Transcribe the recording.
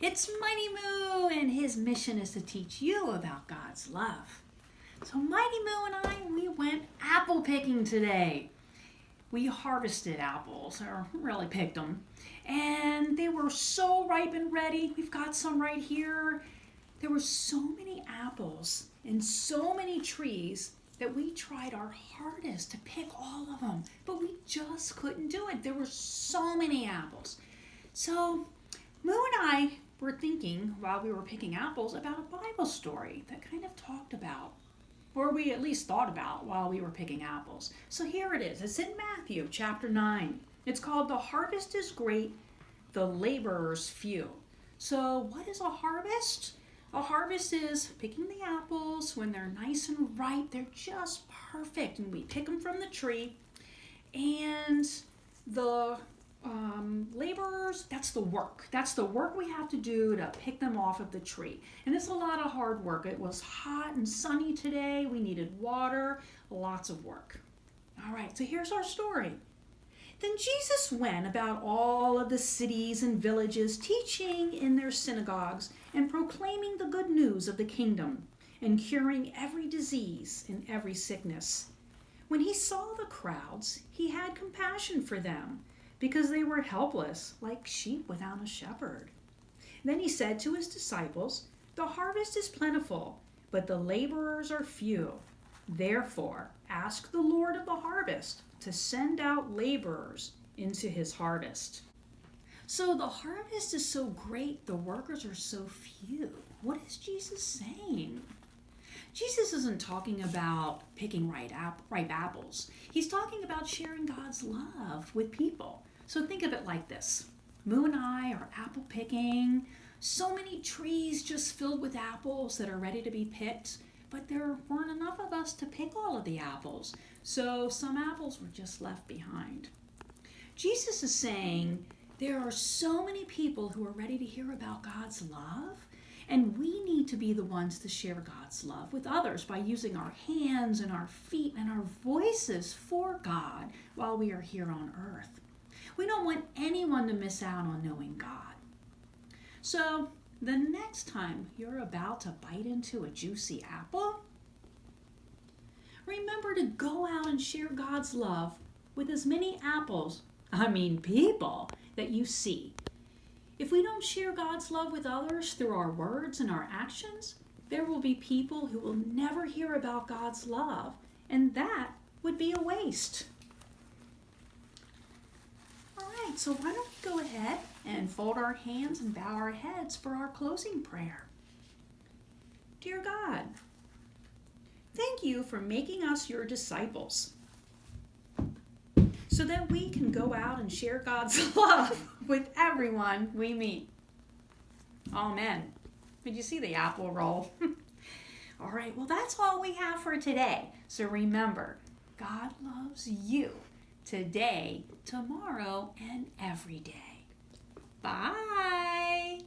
It's Mighty Moo, and his mission is to teach you about God's love. So Mighty Moo and I, we went apple picking today. We harvested apples, or really picked them, and they were so ripe and ready. We've got some right here. There were so many apples and so many trees that we tried our hardest to pick all of them, but we just couldn't do it. There were so many apples. So Moo and I were thinking while we were picking apples about a Bible story that kind of talked about, or we at least thought about while we were picking apples. So here it is. It's in Matthew chapter 9. It's called The Harvest is Great, the Laborers Few. So what is a harvest? A harvest is picking the apples when they're nice and ripe. They're just perfect, and we pick them from the tree. And the laborers, that's the work. That's the work we have to do to pick them off of the tree. And it's a lot of hard work. It was hot and sunny today. We needed water, lots of work. All right, so here's our story. Then Jesus went about all of the cities and villages, teaching in their synagogues and proclaiming the good news of the kingdom and curing every disease and every sickness. When he saw the crowds, he had compassion for them, because they were helpless, like sheep without a shepherd. Then he said to his disciples, "The harvest is plentiful, but the laborers are few. Therefore, ask the Lord of the harvest to send out laborers into his harvest." So the harvest is so great, the workers are so few. What is Jesus saying? Jesus isn't talking about picking ripe apples. He's talking about sharing God's love with people. So think of it like this. Moo and I are apple picking. So many trees just filled with apples that are ready to be picked, but there weren't enough of us to pick all of the apples. So some apples were just left behind. Jesus is saying there are so many people who are ready to hear about God's love, and we need to be the ones to share God's love with others by using our hands and our feet and our voices for God while we are here on earth. We don't want anyone to miss out on knowing God. So the next time you're about to bite into a juicy apple, remember to go out and share God's love with as many people that you see. If we don't share God's love with others through our words and our actions, there will be people who will never hear about God's love, and that would be a waste. All right, so why don't we go ahead and fold our hands and bow our heads for our closing prayer. Dear God, thank you for making us your disciples, so that we can go out and share God's love with everyone we meet. Amen. Did you see the apple roll? All right, well, that's all we have for today. So remember, God loves you today, tomorrow, and every day. Bye.